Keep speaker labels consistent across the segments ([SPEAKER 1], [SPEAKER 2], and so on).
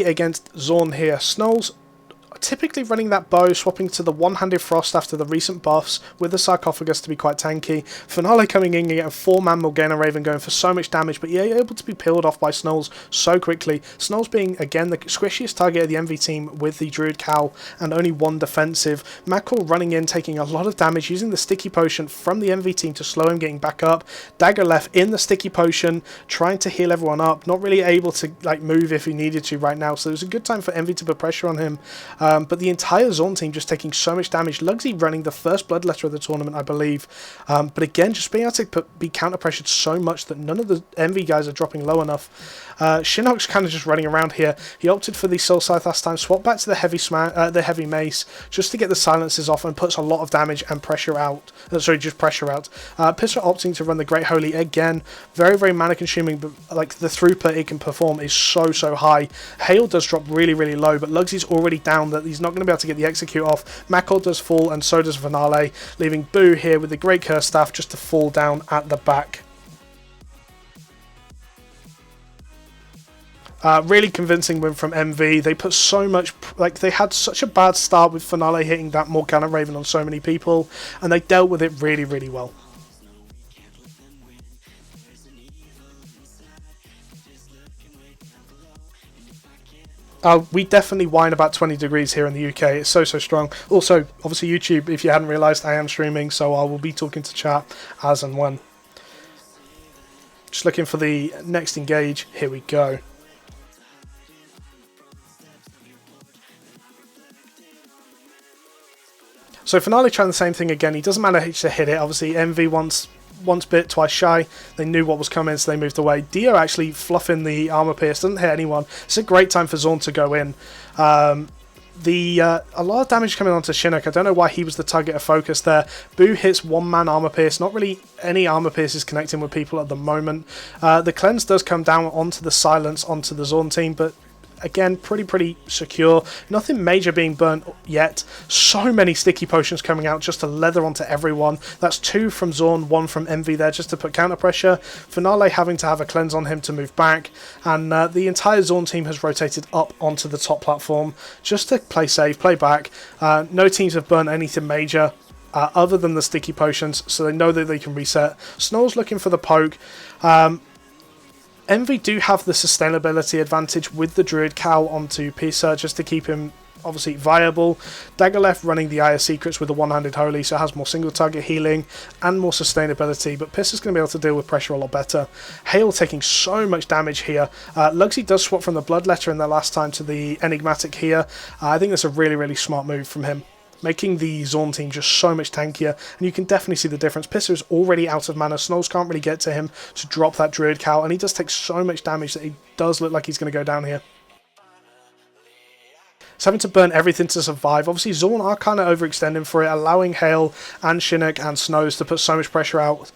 [SPEAKER 1] against Zorn here. Snow's typically running that bow, swapping to the one-handed frost after the recent buffs with the sarcophagus to be quite tanky. Finale coming in and getting a 4-man Morgana Raven going for so much damage, but yeah, you're able to be peeled off by Snolls so quickly. Snolls being, again, the squishiest target of the MV team with the Druid Cowl and only one defensive. Mackerel running in, taking a lot of damage, using the Sticky Potion from the MV team to slow him getting back up. Dagger left in the Sticky Potion, trying to heal everyone up, not really able to like move if he needed to right now, so it was a good time for MV to put pressure on him. But the entire Zorn team just taking so much damage. Lugsy running the first Bloodletter of the tournament, I believe. But again, just being able to be counter-pressured so much that none of the MV guys are dropping low enough. Shinnok's kind of just running around here. He opted for the Soul Scythe last time, swapped back to the heavy Mace, just to get the silences off and puts a lot of damage and pressure out. Just pressure out. Pisser opting to run the Great Holy again. Very, very mana consuming, but like the throughput it can perform is so high. Hail does drop really, really low, but Lugsy's already down that he's not going to be able to get the execute off. Mackerel does fall, and so does Finale, leaving Boo here with the Great Curse Staff just to fall down at the back. Really convincing win from MV. They put so much, like they had such a bad start with Finale hitting that Morgana Raven on so many people, and they dealt with it really, really well. We definitely whine about 20 degrees here in the UK. It's so strong. Also, obviously YouTube, if you hadn't realised, I am streaming, so I will be talking to chat as and when. Just looking for the next engage. Here we go. So Finale trying the same thing again. He doesn't manage to hit it. Obviously, MV once bit, twice shy. They knew what was coming, so they moved away. Dio actually fluffing the armor pierce, doesn't hit anyone. It's a great time for Zorn to go in. A lot of damage coming onto Shinnok. I don't know why he was the target of focus there. Boo hits 1-man armor pierce. Not really any armor pierces connecting with people at the moment. The cleanse does come down onto the silence onto the Zorn team, but again, pretty secure. Nothing major being burnt yet. So many sticky potions coming out just to leather onto everyone. That's 2 from Zorn, 1 from MV there just to put counter pressure. Finale having to have a cleanse on him to move back. And the entire Zorn team has rotated up onto the top platform just to play safe, play back. No teams have burnt anything major other than the sticky potions, so they know that they can reset. Snow's looking for the poke. MV do have the sustainability advantage with the Druid Cowl onto Pisa just to keep him obviously viable. Dagger left running the Eye of Secrets with the one-handed Holy, so it has more single target healing and more sustainability, but Piss is going to be able to deal with pressure a lot better. Hail taking so much damage here. Lugsy does swap from the Bloodletter in their last time to the Enigmatic here. I think that's a really smart move from him, making the Zorn team just so much tankier, and you can definitely see the difference. Pisser is already out of mana. Snolls can't really get to him to drop that Druid Cowl, and he does take so much damage that he does look like he's going to go down here. He's having to burn everything to survive. Obviously, Zorn are kind of overextending for it, allowing Hail and Shinnok and Snows to put so much pressure out.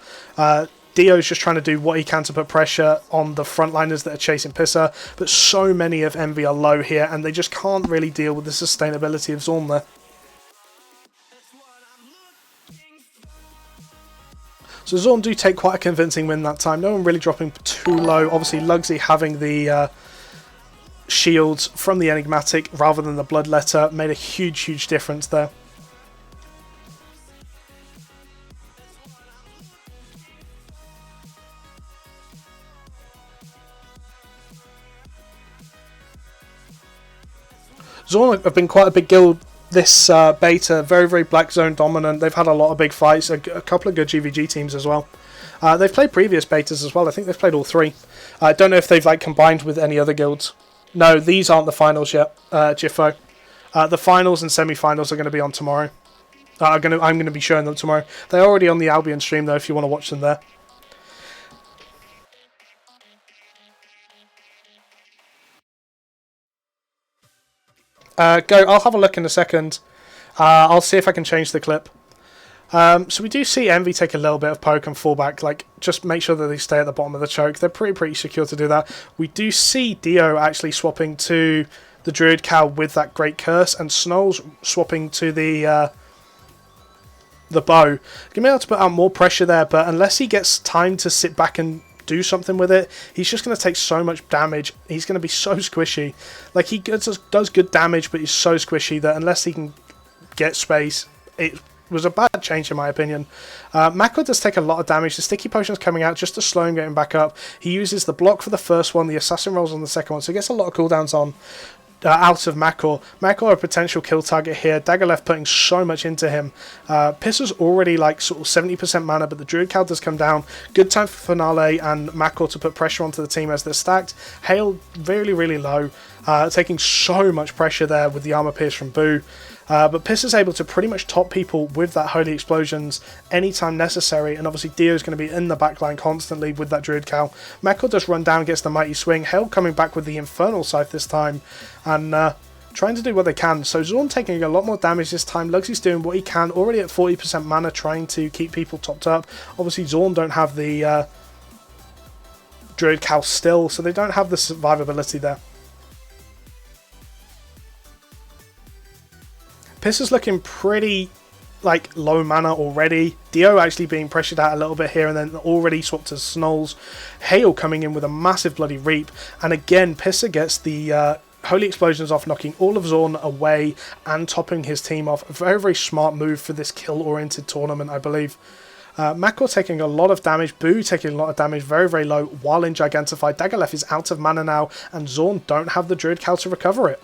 [SPEAKER 1] Dio's just trying to do what he can to put pressure on the frontliners that are chasing Pisser, but so many of MV are low here, and they just can't really deal with the sustainability of Zorn there. So Zorn do take quite a convincing win that time. No one really dropping too low. Obviously, Lugsy having the shields from the Enigmatic rather than the Bloodletter made a huge difference there. Zorn have been quite a big guild this beta, very Black Zone dominant. They've had a lot of big fights, a couple of good GVG teams as well. They've played previous betas as well. I think they've played all 3. I don't know if they've like combined with any other guilds. No, these aren't the finals yet, Jiffo. The finals and semi-finals are going to be on tomorrow. I'm going to be showing them tomorrow. They're already on the Albion stream though, if you want to watch them there. I'll have a look in a second. I'll see if I can change the clip. So we do see Envy take a little bit of poke and fall back, like just make sure that they stay at the bottom of the choke. They're pretty secure to do that. We do see Dio actually swapping to the Druid Cowl with that Great Curse, and Snow's swapping to the bow. Gonna be able to put out more pressure there, but unless he gets time to sit back and do something with it, he's just going to take so much damage. He's going to be so squishy. Like, he does good damage, but he's so squishy that unless he can get space, it was a bad change in my opinion. Mako does take a lot of damage. The sticky potion's coming out just to slow him getting back up. He uses the block for the first one, the assassin rolls on the second one, so he gets a lot of cooldowns on. Out of Mako. Mako a potential kill target here. Dagalef putting so much into him. Pisser's already like sort of 70% mana, but the Druid Cal does come down. Good time for Finale and Mako to put pressure onto the team as they're stacked. Hail really, really low. Taking so much pressure there with the armor pierce from Boo. But Piss is able to pretty much top people with that Holy Explosions anytime necessary, and obviously Dio's going to be in the backline constantly with that Druid Cal. Mako does run down, gets the Mighty Swing. Hail coming back with the Infernal Scythe this time, and trying to do what they can. So Zorn taking a lot more damage this time. Lugsy's doing what he can, already at 40% mana, trying to keep people topped up. Obviously Zorn don't have the Druid Cal still, so they don't have the survivability there. Piss is looking pretty like low mana already. Dio actually being pressured out a little bit here and then already swapped to Snolls. Hail coming in with a massive bloody reap, and again Pisser gets the Holy Explosions off, knocking all of Zorn away and topping his team off. A very, very smart move for this kill-oriented tournament, I believe. Mako taking a lot of damage, Boo taking a lot of damage, very, very low, while in Gigantified. Dagalef is out of mana now, and Zorn don't have the Druid Cal to recover it.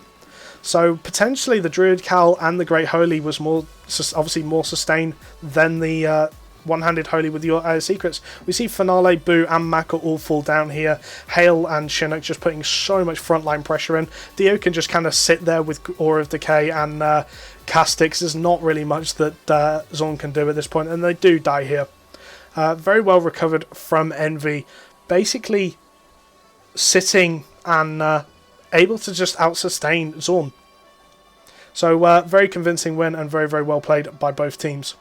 [SPEAKER 1] So potentially the Druid Cal and the Great Holy was obviously more sustained than the one-handed Holy with your secrets. We see Finale, Boo and Mako all fall down here. Hail and Chinook just putting so much frontline pressure in. Dio can just kind of sit there with Aura of Decay and Castix. There's not really much that Zorn can do at this point, and they do die here. Very well recovered from Envy. Basically sitting and able to just out-sustain Zorn. So very convincing win and very, very well played by both teams.